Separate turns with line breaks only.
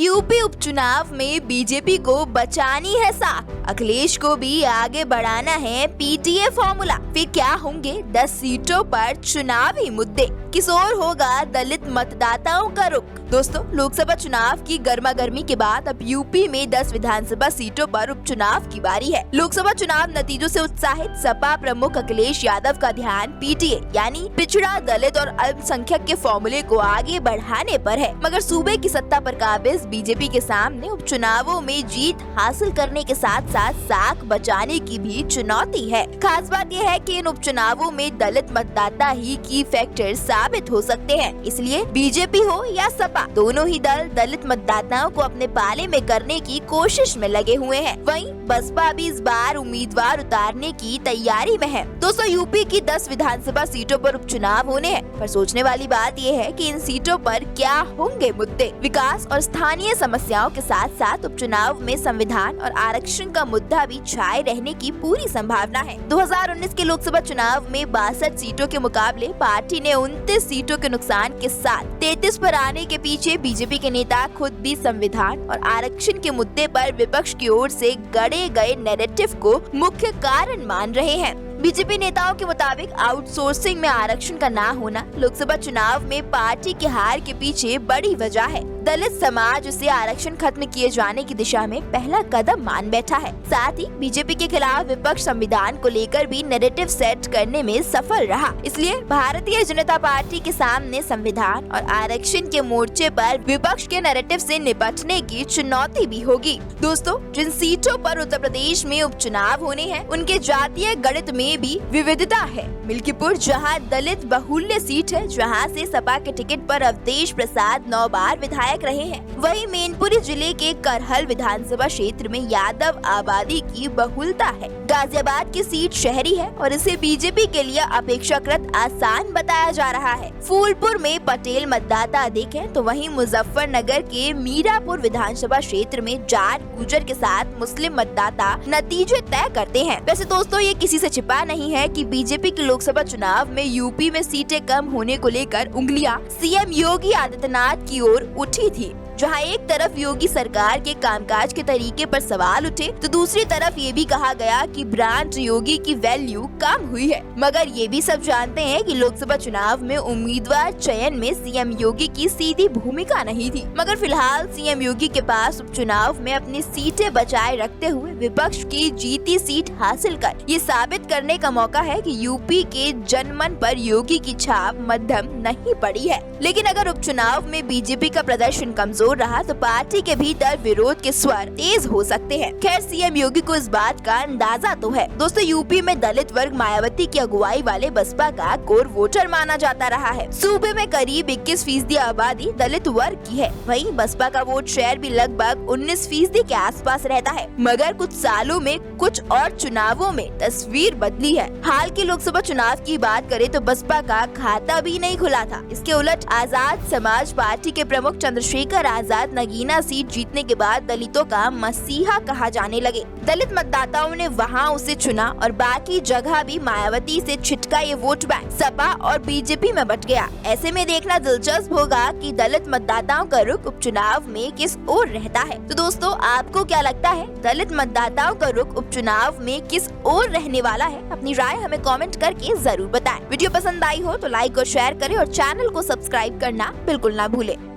UP उपचुनाव में BJP को बचानी है साख, अखिलेश को भी आगे बढ़ाना है पीटीए फॉर्मूला। फिर क्या होंगे 10 सीटों पर चुनावी मुद्दे, किस ओर होगा दलित मतदाताओं का रुख। दोस्तों, लोकसभा चुनाव की गर्मागर्मी के बाद अब यूपी में 10 विधानसभा सीटों पर उपचुनाव की बारी है। लोकसभा चुनाव नतीजों से उत्साहित सपा प्रमुख अखिलेश यादव का ध्यान पीटीए यानी पिछड़ा, दलित और अल्पसंख्यक के फॉर्मूले को आगे बढ़ाने पर है। मगर सूबे की सत्ता पर काबिज बीजेपी के सामने उपचुनावों में जीत हासिल करने के साथ साथ साख बचाने की भी चुनौती है। खास बात यह है कि इन उपचुनावों में दलित मतदाता ही की फैक्टर साबित हो सकते हैं। इसलिए बीजेपी हो या सपा, दोनों ही दल दलित मतदाताओं को अपने पाले में करने की कोशिश में लगे हुए हैं। वहीं बसपा भी इस बार उम्मीदवार उतारने की तैयारी में है। दोस्तों, यूपी की 10 विधानसभा सीटों पर उपचुनाव होने हैं, पर सोचने वाली बात यह है कि इन सीटों पर क्या होंगे मुद्दे। विकास और स्थानीय समस्याओं के साथ साथ उपचुनाव में संविधान और आरक्षण का मुद्दा भी छाए रहने की पूरी संभावना है। 2019 के लोकसभा चुनाव में 62 सीटों के मुकाबले पार्टी ने 29 सीटों के नुकसान के साथ 33 पर आने के पीछे बीजेपी के नेता खुद भी संविधान और आरक्षण के मुद्दे पर विपक्ष की ओर से गढ़े गए नैरेटिव को मुख्य कारण मान रहे हैं। बीजेपी नेताओं के मुताबिक आउटसोर्सिंग में आरक्षण का ना होना लोकसभा चुनाव में पार्टी की हार के पीछे बड़ी वजह है। दलित समाज उसे आरक्षण खत्म किए जाने की दिशा में पहला कदम मान बैठा है। साथ ही बीजेपी के खिलाफ विपक्ष संविधान को लेकर भी नैरेटिव सेट करने में सफल रहा। इसलिए भारतीय जनता पार्टी के सामने संविधान और आरक्षण के मोर्चे पर विपक्ष के नैरेटिव से निपटने की चुनौती भी होगी। दोस्तों, जिन सीटों पर उत्तर प्रदेश में उपचुनाव होने हैं, उनके जातीय गणित में भी विविधता है। मिल्कीपुर जहां दलित बहुल्य सीट है, जहां से सपा के टिकट पर अवधेश प्रसाद 9 बार विधायक रहे हैं। वहीं मैनपुरी जिले के करहल विधानसभा क्षेत्र में यादव आबादी की बहुलता है। गाजियाबाद की सीट शहरी है और इसे बीजेपी के लिए अपेक्षाकृत आसान बताया जा रहा है। फूलपुर में पटेल मतदाता अधिक है, तो वहीं मुजफ्फरनगर के मीरापुर विधानसभा क्षेत्र में जाट गुर्जर के साथ मुस्लिम मतदाता नतीजे तय करते हैं। वैसे दोस्तों, ये किसी से छिपा नहीं है कि बीजेपी के लोकसभा चुनाव में यूपी में सीटें कम होने को लेकर उंगलियां सीएम योगी आदित्यनाथ की ओर उठी थी। जहां एक तरफ योगी सरकार के कामकाज के तरीके पर सवाल उठे, तो दूसरी तरफ ये भी कहा गया कि ब्रांड योगी की वैल्यू कम हुई है। मगर ये भी सब जानते हैं कि लोकसभा चुनाव में उम्मीदवार चयन में सीएम योगी की सीधी भूमिका नहीं थी। मगर फिलहाल सीएम योगी के पास उपचुनाव में अपनी सीटें बचाए रखते हुए विपक्ष की जीती सीट हासिल कर ये साबित करने का मौका है कि यूपी के जनमन पर योगी की छाप मध्यम नहीं पड़ी है। लेकिन अगर उपचुनाव में बीजेपी का प्रदर्शन कमजोर रहा, तो पार्टी के भीतर विरोध के स्वर तेज हो सकते हैं। खैर, सीएम योगी को इस बात का अंदाजा तो है। दोस्तों, यूपी में दलित वर्ग मायावती की अगुवाई वाले बसपा का कोर वोटर माना जाता रहा है। सूबे में करीब 21% आबादी दलित वर्ग की है। वहीं बसपा का वोट शेयर भी लगभग 19% के आसपास रहता है। मगर कुछ सालों में कुछ और चुनावों में तस्वीर बदली है। हाल के लोकसभा चुनाव की बात करें तो बसपा का खाता भी नहीं खुला था। इसके उलट आजाद समाज पार्टी के प्रमुख चंद्रशेखर आजाद नगीना सीट जीतने के बाद दलितों का मसीहा कहा जाने लगे। दलित मतदाताओं ने वहां उसे चुना और बाकी जगह भी मायावती से छिटका ये वोट बैंक सपा और बीजेपी में बट गया। ऐसे में देखना दिलचस्प होगा कि दलित मतदाताओं का रुख उपचुनाव में किस ओर रहता है। तो दोस्तों, आपको क्या लगता है, दलित मतदाताओं का रुख उपचुनाव में किस ओर रहने वाला है? अपनी राय हमें कमेंट करके जरूर बताएं। वीडियो पसंद आई हो तो लाइक और शेयर करें और चैनल को सब्सक्राइब करना बिल्कुल ना भूलें।